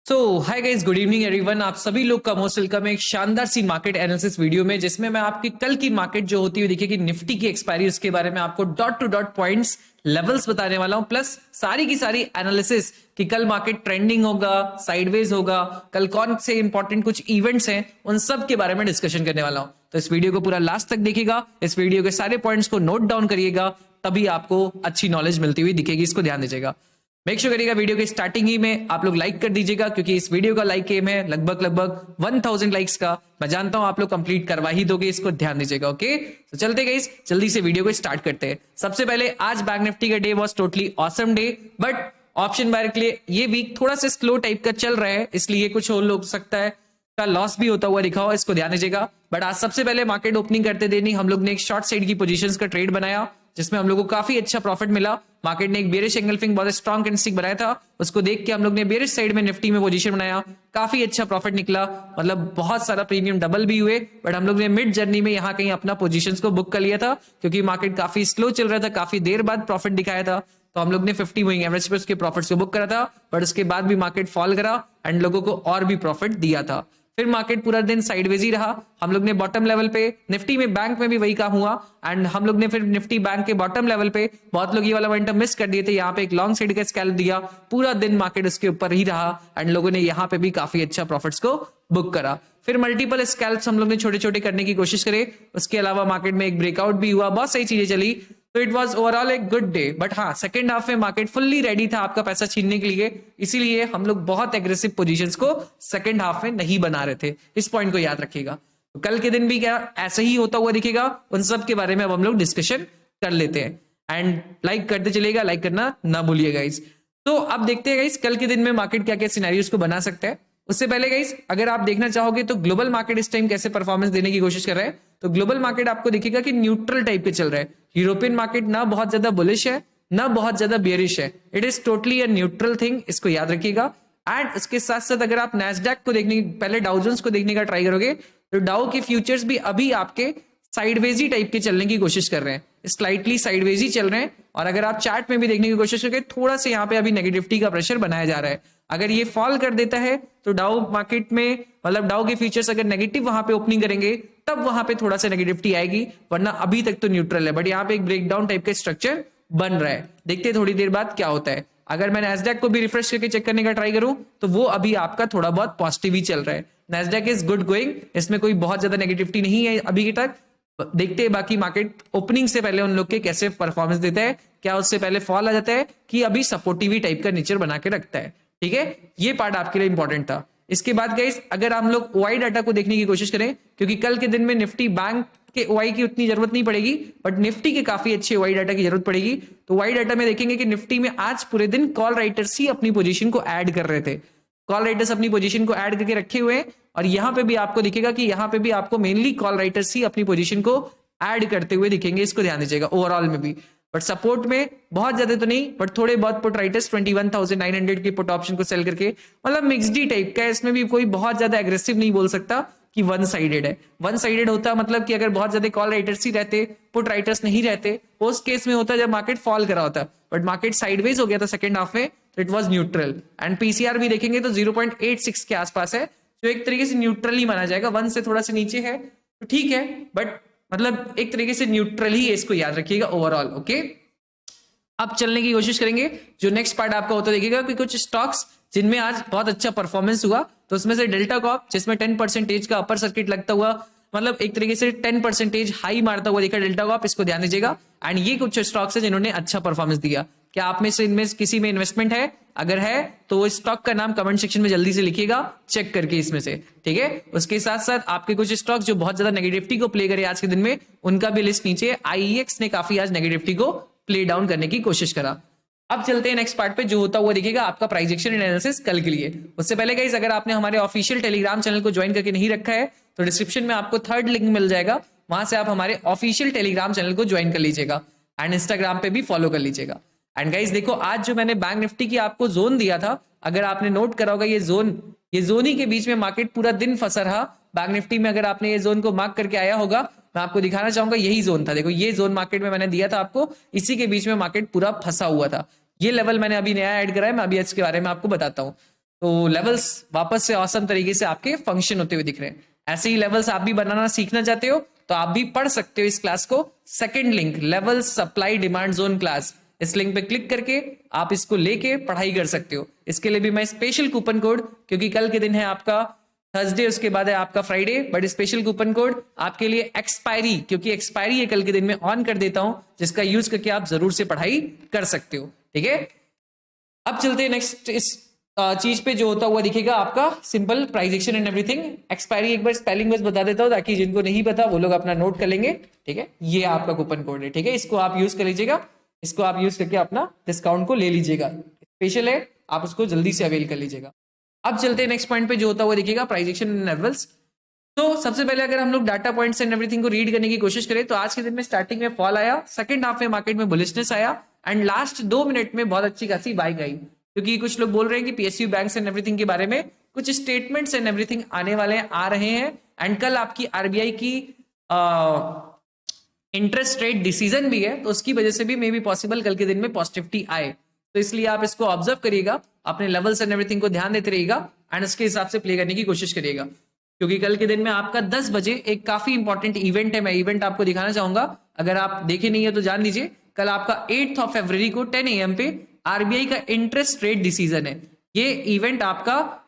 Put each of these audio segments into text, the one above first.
सो hi guys, good evening everyone. आप सभी लोग का मोस्ट वेलकम है एक शानदार सी मार्केट एनालिसिस वीडियो में, जिसमें मैं आपकी कल की मार्केट जो होती हुई दिखेगी निफ्टी की एक्सपायरी, उसके बारे में आपको dot to dot points levels बताने वाला हूं, प्लस सारी की सारी एनालिसिस कि कल मार्केट ट्रेंडिंग होगा, साइडवेज होगा, कल कौन से इंपॉर्टेंट कुछ इवेंट्स हैं, उन सब के बारे में डिस्कशन करने वाला हूं। तो इस वीडियो को पूरा लास्ट तक देखिएगा, इस वीडियो के सारे पॉइंट्स को नोट डाउन करिएगा, तभी आपको अच्छी नॉलेज मिलती हुई दिखेगी। इसको ध्यान दीजिएगा। मेक श्योर करिएगा वीडियो के स्टार्टिंग ही में आप लोग लाइक कर दीजिएगा, क्योंकि इस वीडियो का लाइक एम है लगभग 1000 लाइक्स का। मैं जानता हूं आप लोग कंप्लीट करवा ही दोगे, इसको ध्यान दीजिएगा। ओके, तो चलते गाइस, जल्दी से वीडियो को स्टार्ट करते हैं। सबसे पहले आज बैंक निफ्टी का day was totally awesome day, but option buyer के लिए ये वीक थोड़ा सा स्लो टाइप का चल रहा है, इसलिए कुछ और लोग सकता है का लॉस भी होता हुआ दिखा हो, इसको ध्यान दीजिएगा। बट आज सबसे पहले मार्केट ओपनिंग करते देनी हम लोग ने एक शॉर्ट साइड की पोजीशंस का ट्रेड बनाया, जिसमें हम लोग को काफी अच्छा प्रॉफिट मिला। मार्केट ने एक बेरिश एंगल्फिंग बहुत स्ट्रॉन्ग कैंडलस्टिक बनाया था, उसको देख के हम लोग ने बेरिश साइड में निफ्टी में पोजीशन बनाया, काफी अच्छा प्रॉफिट निकला, मतलब बहुत सारा प्रीमियम डबल भी हुए। बट हम लोग ने मिड जर्नी में यहाँ कहीं अपना पोजीशंस को बुक कर लिया था, क्योंकि मार्केट काफी स्लो चल रहा था, काफी देर बाद प्रॉफिट दिखाया था, तो हम लोग ने 50 मूविंग एवरेज पे उसके प्रॉफिट्स को बुक करा था। बट उसके बाद भी मार्केट फॉल करा एंड लोगों को और भी प्रॉफिट दिया था। फिर मार्केट पूरा दिन साइडवेज ही रहा। हम लोग ने बॉटम लेवल पे निफ्टी में, बैंक में भी वही काम हुआ, एंड हम लोग ने फिर निफ्टी बैंक के बॉटम लेवल पे बहुत लोग ये वाला मोमेंटम मिस कर दिए थे, यहाँ पे एक लॉन्ग साइड का स्कैल्प दिया, पूरा दिन मार्केट उसके ऊपर ही रहा एंड लोगों ने यहाँ पे भी काफी अच्छा प्रॉफिट्स को बुक करा। फिर मल्टीपल स्कैल्प्स हम लोग ने छोटे छोटे करने की कोशिश करे, उसके अलावा मार्केट में एक ब्रेकआउट भी हुआ, बहुत सही चीजें चली। तो इट वाज ओवरऑल एक गुड डे। बट हाँ, सेकंड हाफ में मार्केट फुल्ली रेडी था आपका पैसा छीनने के लिए, इसीलिए हम लोग बहुत एग्रेसिव पोजीशंस को सेकंड हाफ में नहीं बना रहे थे। इस पॉइंट को याद रखिएगा। तो कल के दिन भी क्या ऐसा ही होता हुआ दिखेगा, उन सब के बारे में अब हम लोग डिस्कशन कर लेते हैं। एंड लाइक करते चलिएगा, लाइक करना ना भूलिएगा गाइस। तो अब देखते हैं गाइस कल के दिन में मार्केट क्या क्या सिनेरियोस को बना सकता है। उससे पहले गाइस, अगर आप देखना चाहोगे तो ग्लोबल मार्केट इस टाइम कैसे परफॉर्मेंस देने की कोशिश कर रहा है, तो ग्लोबल मार्केट आपको दिखेगा कि न्यूट्रल टाइप के चल रहा है। यूरोपियन मार्केट ना बहुत ज्यादा बुलिश है, ना बहुत ज्यादा बियरिश है, it is totally a neutral thing, इसको याद रखिएगा। एंड उसके साथ साथ अगर आप नैस्डैक को देखने, पहले डाउ जोन्स को देखने का ट्राई करोगे, तो डाउ के फ्यूचर्स भी अभी आपके साइडवेजी टाइप के चलने की कोशिश कर रहे हैं, स्लाइटली साइडवेजी चल रहे हैं। और अगर आप चार्ट में भी देखने की कोशिश करोगे, थोड़ा सा यहाँ पे अभी नेगेटिविटी का प्रेशर बनाया जा रहा है। अगर ये फॉल कर देता है तो डाउ मार्केट में, मतलब डाउ के फीचर्स अगर नेगेटिव वहां पे ओपनिंग करेंगे, तब वहां पे थोड़ा सा नेगेटिविटी आएगी, वरना अभी तक तो न्यूट्रल है। बट यहाँ पे एक ब्रेकडाउन टाइप का स्ट्रक्चर बन रहा है, देखते हैं थोड़ी देर बाद क्या होता है। अगर मैं नैस्डैक को भी रिफ्रेश करके चेक करने का ट्राई करूं, तो वो अभी आपका थोड़ा बहुत पॉजिटिव ही चल रहा है। नैस्डैक इज गुड गोइंग, इसमें कोई बहुत ज्यादा नेगेटिविटी नहीं है अभी तक। देखते हैं बाकी मार्केट ओपनिंग से पहले उन लोग के कैसे परफॉर्मेंस देता है, क्या उससे पहले फॉल आ जाता है कि अभी सपोर्टिव टाइप का नेचर बना के रखता है। ठीक है, ये पार्ट आपके लिए इंपॉर्टेंट था। इसके बाद गाइस, अगर हम लोग ओआई डाटा को देखने की कोशिश करें, क्योंकि कल के दिन में निफ्टी बैंक के ओआई की उतनी जरूरत नहीं पड़ेगी, बट निफ्टी के काफी अच्छे ओआई डाटा की जरूरत पड़ेगी। तो ओआई डाटा में देखेंगे कि निफ्टी में आज पूरे दिन कॉल राइटर्स ही अपनी पोजीशन को ऐड कर रहे थे, कॉल राइटर्स अपनी पोजीशन को ऐड करके रखे हुए हैं। और यहां पे भी आपको दिखेगा कि यहां पे भी आपको मेनली कॉल राइटर्स ही अपनी पोजीशन को ऐड करते हुए दिखेंगे, इसको ध्यान दीजिएगा ओवरऑल में भी। बट सपोर्ट में बहुत ज्यादा तो नहीं, बट थोड़े बहुत पुट राइटर्स 21,900 की पुट ऑप्शन को सेल करके, मतलब मिक्सडी टाइप का है, इसमें भी कोई बहुत ज्यादा एग्रेसिव नहीं बोल सकता कि वन साइडेड है। वन साइडेड होता मतलब कि अगर बहुत ज्यादा कॉल राइटर्स ही रहते, पुट राइटर्स नहीं रहते, उस केस में होता जब मार्केट फॉल करा होता। बट मार्केट साइडवेज हो गया था सेकंड हाफ में, तो it was neutral. And PCR भी देखेंगे तो 0.86 के आसपास है, जो एक तरीके से न्यूट्रल ही माना जाएगा, वन से थोड़ा सा नीचे है तो ठीक है, बट मतलब एक तरीके से न्यूट्रल ही है, इसको याद रखिएगा ओवरऑल। ओके, अब चलने की कोशिश करेंगे। जो नेक्स्ट पार्ट आपका होता देखिएगा कि कुछ स्टॉक्स जिनमें आज बहुत अच्छा परफॉर्मेंस हुआ, तो उसमें से डेल्टा कॉर्प, जिसमें 10% का अपर सर्किट लगता हुआ, मतलब एक तरीके से 10% हाई मारता हुआ देखा डेल्टा कॉर्प, इसको ध्यान दीजिएगा। एंड ये कुछ स्टॉक्स है जिन्होंने अच्छा परफॉर्मेंस दिया। क्या आप में से इनमें किसी में इन्वेस्टमेंट है? अगर है तो स्टॉक का नाम कमेंट सेक्शन में जल्दी से लिखिएगा, चेक करके इसमें से। ठीक है, उसके साथ साथ आपके कुछ स्टॉक्स जो बहुत ज्यादा नेगेटिविटी को प्ले करे आज के दिन में, उनका भी लिस्ट नीचे। आईईएक्स ने काफी आज नेगेटिविटी को प्ले डाउन करने की कोशिश करा। अब चलते हैं नेक्स्ट पार्ट पे, जो होता हुआ दिखेगा आपका प्राइस एक्शन एनालिसिस कल के लिए। उससे पहले गाइस, अगर आपने हमारे ऑफिशियल टेलीग्राम चैनल को ज्वाइन करके नहीं रखा है, तो डिस्क्रिप्शन में आपको थर्ड लिंक मिल जाएगा, वहां से आप हमारे ऑफिशियल टेलीग्राम चैनल को ज्वाइन कर लीजिएगा एंड इंस्टाग्राम पे भी फॉलो कर लीजिएगा। एंड गाइस देखो, आज जो मैंने बैंक निफ्टी की आपको जोन दिया था, अगर आपने नोट करा होगा, ये जोन ही के बीच में मार्केट पूरा दिन फंसा रहा। बैंक निफ्टी में अगर आपने ये जोन को मार्क करके आया होगा, मैं आपको दिखाना चाहूंगा, यही जोन था। देखो ये जोन मार्केट में मैंने दिया था आपको, इसी के बीच में मार्केट पूरा फंसा हुआ था। ये लेवल मैंने अभी नया ऐड करा है, मैं अभी इसके बारे में आपको बताता हूँ। तो लेवल्स वापस से औसम तरीके से आपके फंक्शन होते हुए दिख रहे हैं। ऐसे ही लेवल्स आप भी बनाना सीखना चाहते हो तो आप भी पढ़ सकते हो इस क्लास को। Second link level supply demand zone class, इस लिंक पे क्लिक करके आप इसको लेके पढ़ाई कर सकते हो। इसके लिए भी मैं स्पेशल कूपन कोड, क्योंकि कल के दिन है आपका थर्सडे, उसके बाद है आपका Friday, but special coupon code आपके लिए एक्सपायरी, क्योंकि एक्सपायरी है कल के दिन में, ऑन कर देता हूं, जिसका यूज करके आप जरूर से पढ़ाई कर सकते हो। ठीक है, अब चलते हैं नेक्स्ट इस चीज पे जो होता हुआ दिखेगा आपका सिंपल प्राइजेक्शन एंड एवरीथिंग। एक्सपायरी एक बार स्पेलिंग बस बता देता हूं ताकि जिनको नहीं पता वो लोग अपना नोट कर लेंगे। ठीक है, ये आपका कूपन कोड है। ठीक है, इसको आप यूज कर लीजिएगा, इसको आप यूज करके अपना डिस्काउंट को ले लीजिएगा। स्पेशल है, आप उसको जल्दी से अवेल कर लीजिएगा। अब चलते हैं नेक्स्ट पॉइंट पे जो होता हुआ दिखेगा प्राइजेक्शन एंड लेवल्स। तो सबसे पहले अगर हम लोग डाटा पॉइंट्स एंड एवरीथिंग को रीड करने की कोशिश करें तो आज के दिन में स्टार्टिंग में फॉल आया, सेकंड हाफ में मार्केट में बुलिशनेस आया एंड लास्ट 2 मिनट में बहुत अच्छी खासी बाइंग आई। क्योंकि कुछ लोग बोल रहे हैं कि पीएसयू बैंक्स एंड एवरीथिंग के बारे में कुछ स्टेटमेंट्स एंड एवरीथिंग आने वाले आ रहे हैं एंड कल आपकी आरबीआई की इंटरेस्ट रेट डिसीजन भी है, तो उसकी वजह से भी मे बी पॉसिबल कल के दिन में पॉजिटिविटी आए। तो इसलिए आप इसको ऑब्जर्व करिएगा, अपने लेवल्स एंड एवरीथिंग को ध्यान देते रहिएगा एंड उसके हिसाब से प्ले करने की कोशिश करिएगा। क्योंकि कल के दिन में आपका 10 बजे एक काफी इंपॉर्टेंट इवेंट है, मैं इवेंट आपको दिखाना चाहूंगा, अगर आप देखे नहीं है तो जान लीजिए। कल आपका 8 फरवरी को 10 AM पे आरबीआई का इंटरेस्ट रेट डिसीजन है। ये इवेंट आपका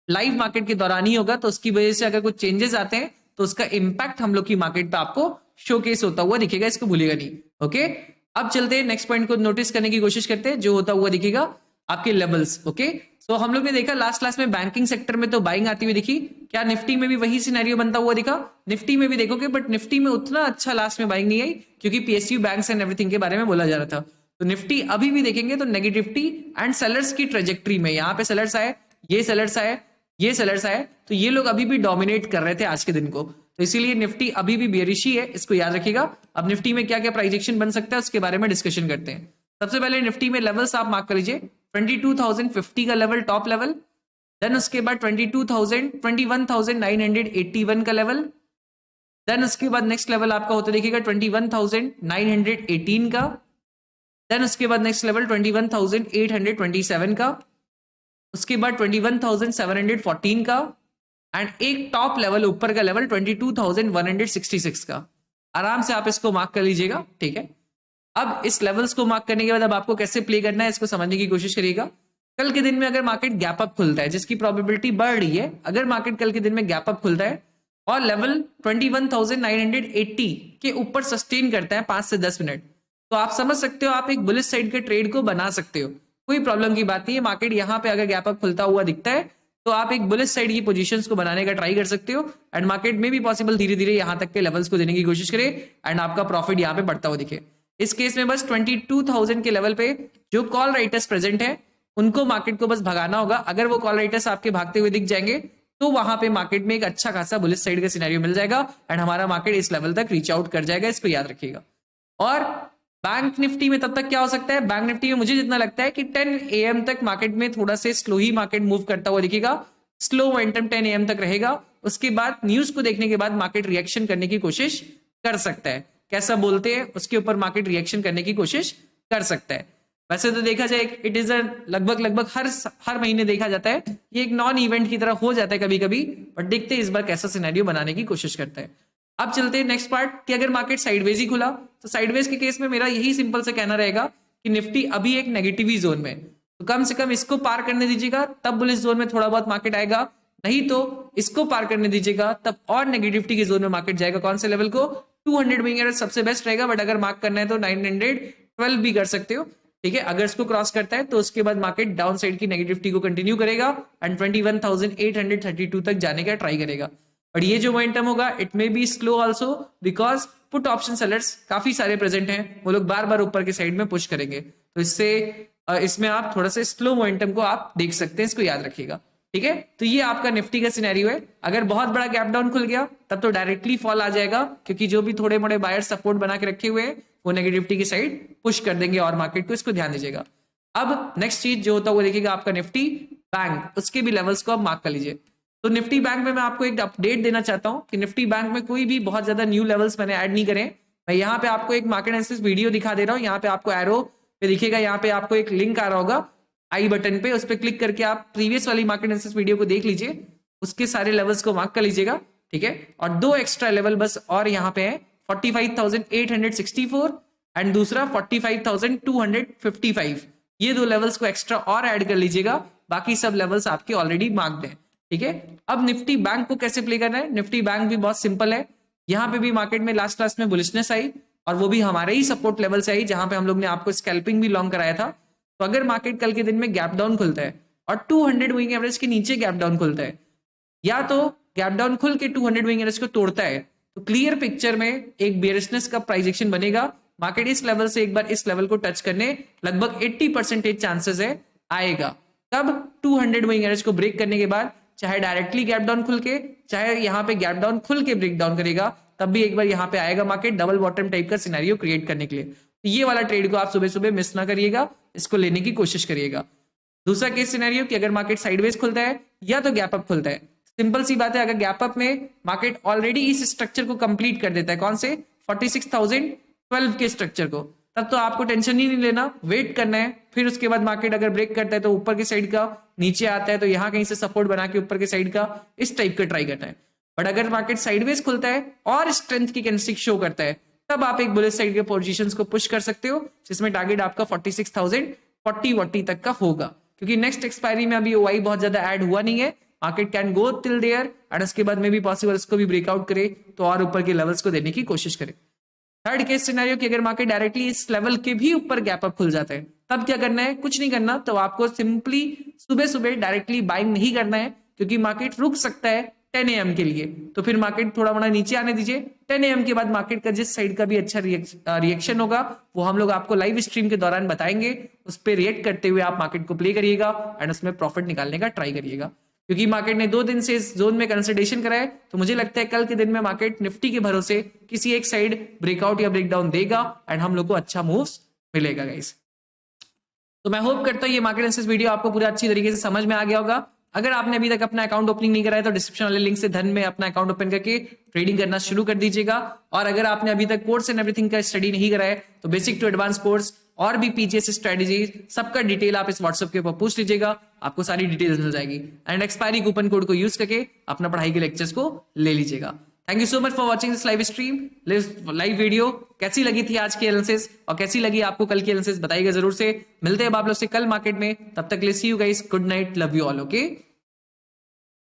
लाइव मार्केट के दौरान ही होगा, तो उसकी वजह से अगर कुछ चेंजेस आते हैं तो उसका इंपैक्ट हम लोग की मार्केट पे आपको शोकेस होता हुआ दिखेगा, इसको भूलिएगा नहीं। ओके, अब चलते हैं नेक्स्ट पॉइंट को नोटिस करने की कोशिश करते हैं जो होता हुआ दिखेगा आपके लेवल्स। ओके, तो हम लोग ने देखा लास्ट क्लास में बैंकिंग सेक्टर में तो बाइंग आती हुई दिखी, क्या निफ्टी में भी वही सिनेरियो बनता हुआ दिखा? निफ्टी में भी देखोगे बट निफ्टी में उतना अच्छा लास्ट में बाइंग नहीं आई, क्योंकि पीएसयू बैंक्स एंड एवरीथिंग के बारे में बोला जा रहा था। तो निफ्टी अभी भी देखेंगे तो नेगेटिविटी एंड सेलर्स की ट्रेजेक्ट्री में, यहाँ पे सेलर्स आए, ये सेलर्स आए, ये सेलर्स आए, तो ये लोग अभी भी डोमिनेट कर रहे थे आज के दिन को, तो इसीलिए निफ्टी अभी भी बेरिश ही है, इसको याद रखिएगा। अब निफ्टी में क्या क्या प्राइजेक्शन बन सकता है उसके बारे में डिस्कशन करते हैं। सबसे पहले निफ्टी में लेवल्स आप मार्क कर लीजिए, 22,050 का लेवल टॉप लेवल, देन उसके बाद 21,981 का लेवल, देन उसके बाद नेक्स्ट लेवल आपका होता देखिएगा 21,918 का, देन उसके बाद नेक्स्ट लेवल 21,827 का, उसके बाद 21,714 का एंड एक टॉप लेवल ऊपर का लेवल 22,166 का। आराम से आप इसको मार्क कर लीजिएगा। ठीक है, अब इस लेवल्स को मार्क करने के बाद अब आपको कैसे प्ले करना है इसको समझने की कोशिश करिएगा। कल के दिन में अगर मार्केट गैप अप खुलता है, जिसकी प्रोबेबिलिटी बढ़ रही है, अगर मार्केट कल के दिन में गैप अप खुलता है और लेवल 21,980 के ऊपर सस्टेन करता है 5 से 10 मिनट, तो आप समझ सकते हो आप एक बुलिश साइड के ट्रेड को बना सकते हो, कोई प्रॉब्लम की बात नहीं है। मार्केट यहाँ पे अगर गैप अप खुलता हुआ दिखता है तो आप एक बुलिश साइड की पोजीशंस को बनाने का ट्राई कर सकते हो एंड मार्केट में भी पॉसिबल धीरे धीरे यहाँ तक के लेवल्स को देने की कोशिश करे एंड आपका प्रॉफिट यहाँ पे बढ़ता हुआ दिखे। इस केस में बस 22,000 के लेवल पे जो कॉल राइटर्स प्रेजेंट है उनको मार्केट को बस भगाना होगा। अगर वो कॉल राइटर्स आपके भागते हुए दिख जाएंगे तो वहां पे मार्केट में एक अच्छा खासा बुलिश साइड का सिनेरियो मिल जाएगा एंड हमारा मार्केट इस लेवल तक रीच आउट कर जाएगा, इसको याद रखिएगा। और बैंक निफ्टी में तब तक क्या हो सकता है, बैंक निफ्टी में मुझे जितना लगता है कि 10 AM तक मार्केट में थोड़ा से स्लो ही मार्केट मूव करता हुआ दिखेगा, स्लो मोमेंटम 10 AM तक रहेगा। उसके बाद न्यूज को देखने के बाद मार्केट रिएक्शन करने की कोशिश कर सकता है, कैसा बोलते हैं उसके ऊपर मार्केट रिएक्शन करने की कोशिश कर सकता है। वैसे तो देखा जाए इट इज लगभग हर महीने देखा जाता है, ये एक नॉन इवेंट की तरह हो जाता है कभी कभी, बट देखते हैं इस बार कैसा सिनेरियो बनाने की कोशिश करता है। अब चलते हैं नेक्स्ट पार्ट कि अगर मार्केट साइडवेज ही खुला तो साइडवेज के केस में मेरा यही सिंपल से कहना रहेगा कि निफ्टी अभी एक नेगेटिव ही जोन में, तो कम से कम इसको पार करने दीजिएगा तब बुलिश जोन में थोड़ा बहुत मार्केट आएगा, नहीं तो इसको पार करने दीजिएगा तब और नेगेटिविटी के जोन में मार्केट जाएगा। कौन से लेवल को, 200 विंग सबसे बेस्ट रहेगा, बट अगर मार्क करना है तो 912 भी कर सकते हो। ठीक है, अगर इसको क्रॉस करता है तो उसके बाद मार्केट डाउन साइड की नेगेटिविटी को कंटिन्यू करेगा एंड 21,832 तक जाने का ट्राई करेगा। बट ये जो मोमेंटम होगा it may be slow also because put option sellers काफी सारे प्रेजेंट हैं, वो लोग बार बार ऊपर के साइड में पुश करेंगे, तो इससे इसमें आप थोड़ा सा स्लो मोमेंटम को आप देख सकते हैं, इसको याद रखिएगा। ठीक है, तो ये आपका निफ्टी का सिनेरियो है। अगर बहुत बड़ा गैप डाउन खुल गया तब तो डायरेक्टली फॉल आ जाएगा, क्योंकि जो भी थोड़े मोड़े बायर सपोर्ट बना के रखे हुए हैं वो नेगेटिविटी की साइड पुश कर देंगे और मार्केट को, इसको ध्यान दीजिएगा। अब नेक्स्ट चीज जो होता है वो देखिएगा आपका निफ्टी बैंक, उसके भी लेवल्स को आप मार्क कर लीजिए। तो निफ्टी बैंक में मैं आपको एक अपडेट देना चाहता हूं कि निफ्टी बैंक में कोई भी बहुत ज्यादा न्यू लेवल्स मैंने ऐड नहीं करे। मैं यहाँ पे आपको एक मार्केट एनालिसिस वीडियो दिखा दे रहा हूँ, यहाँ पे आपको एरो पे दिखेगा, यहाँ पे आपको एक लिंक आ रहा होगा, आई बटन पे, उस पर क्लिक करके आप प्रीवियस वाली मार्केट एनालिसिस वीडियो को देख लीजिए, उसके सारे लेवल्स को मार्क कर लीजिएगा, ठीक है। और दो एक्स्ट्रा लेवल बस और यहाँ पे है, 45,864 एंड दूसरा 45,255, ये दो लेवल्स को एक्स्ट्रा और ऐड कर लीजिएगा, बाकी सब लेवल्स आपके ऑलरेडी मार्क्ड हैं, ठीक है। अब निफ्टी बैंक को कैसे प्ले करना है, निफ्टी बैंक भी बहुत सिंपल है। यहाँ पे भी मार्केट में लास्ट क्लास में बुलिशनेस आई और वो भी हमारे ही सपोर्ट लेवल से आई, जहां पे हम लोग ने आपको स्कैल्पिंग भी लॉन्ग कराया था। तो अगर मार्केट कल के दिन में गैप डाउन खुलता है और 200 मूविंग एवरेज के नीचे गैप डाउन खुलता है, या तो गैप डाउन खुल के 200 मूविंग एवरेज को तोड़ता है, तो क्लियर पिक्चर में एक बेयरिशनेस का प्राइस एक्शन बनेगा। मार्केट इस लेवल से एक बार इस लेवल को टच करने लगभग 80% चांसेस है आएगा। तब 200 मूविंग एवरेज को ब्रेक करने के बाद, चाहे डायरेक्टली गैप डाउन खुल के, चाहे यहाँ पे गैप डाउन खुल के ब्रेक डाउन करेगा, तब भी एक बार यहाँ पे आएगा मार्केट डबल बॉटम टाइप का सिनेरियो क्रिएट करने के लिए। तो ये वाला ट्रेड को आप सुबह सुबह मिस ना करिएगा, इसको लेने की कोशिश करिएगा। दूसरा केस सिनेरियो कि अगर मार्केट साइडवेज खुलता है या तो गैप अप खुलता है, सिंपल सी बात है, अगर गैप अप में मार्केट ऑलरेडी इस स्ट्रक्चर को कंप्लीट कर देता है, कौन से 46,012 के स्ट्रक्चर को, तब तो आपको टेंशन ही नहीं लेना, वेट करना है। फिर उसके बाद मार्केट अगर ब्रेक करता है तो ऊपर की साइड का, नीचे आता है तो यहाँ कहीं से सपोर्ट बना के ऊपर की साइड का, इस टाइप का ट्राई करना है। बट अगर मार्केट साइडवेज खुलता है और स्ट्रेंथ की कैंडलस्टिक शो करता है, तब आप एक बुलिश साइड के पोजीशंस को पुश कर सकते हो, जिसमें टारगेट आपका 46,040 तक का होगा, क्योंकि नेक्स्ट एक्सपायरी में अभी ओआई बहुत ज्यादा ऐड हुआ नहीं है। Market can go till there and उसके बाद में भी पॉसिबल इसको भी ब्रेकआउट करे तो और ऊपर के लेवल्स को देने की कोशिश करे। थर्ड केस सिनेरियो कि अगर मार्केट डायरेक्टली इस लेवल के भी ऊपर गैप अप खुल जाता है, तब क्या करना है, कुछ नहीं करना। तो आपको सिंपली सुबह सुबह डायरेक्टली बाइंग नहीं करना है, क्योंकि मार्केट रुक सकता है 10 AM के लिए, तो फिर मार्केट थोड़ा बड़ा नीचे आने दीजिए। 10 AM के बाद मार्केट का जिस साइड का भी अच्छा रिएक्शन होगा वो हम लोग आपको लाइव स्ट्रीम के दौरान बताएंगे, उस पर रिएक्ट करते हुए आप मार्केट को प्ले करिएगा एंड उसमें प्रॉफिट निकालने का ट्राई करिएगा। क्योंकि मार्केट ने 2 दिन से इस जोन में कंसल्टेशन करा है, तो मुझे लगता है कल के दिन में मार्केट निफ्टी के भरोसे किसी एक साइड ब्रेकआउट या ब्रेकडाउन देगा एंड हम लोग को अच्छा मूव्स मिलेगा गाइस। तो मैं होप करता हूँ ये मार्केट एनालिसिस वीडियो आपको पूरा अच्छी तरीके से समझ में आ गया होगा। अगर आपने अभी तक अपना अकाउंट ओपनिंग नहीं कराया तो डिस्क्रिप्शन वाले लिंक से धन में अपना अकाउंट ओपन करके ट्रेडिंग करना शुरू कर दीजिएगा। और अगर आपने अभी तक कोर्स एंड एवरीथिंग का स्टडी नहीं कराया तो बेसिक टू एडवांस कोर्स और भी पीजीएस स्ट्रेटेजी सबका डिटेल आप इस व्हाट्सएप के ऊपर पूछ लीजिएगा, आपको सारी डिटेल्स मिल जाएगी। एंड एक्सपायरी कूपन कोड को यूज करके अपना पढ़ाई के लेक्चर्स को ले लीजिएगा। Thank you so much for watching this live stream, live video. कैसी लगी थी आज की एनालिसिस और कैसी लगी आपको कल की एनालिसिस बताइएगा जरूर से। मिलते हैं आप लोग से कल मार्केट में, तब तक ले see you guys, good night, love you all, okay.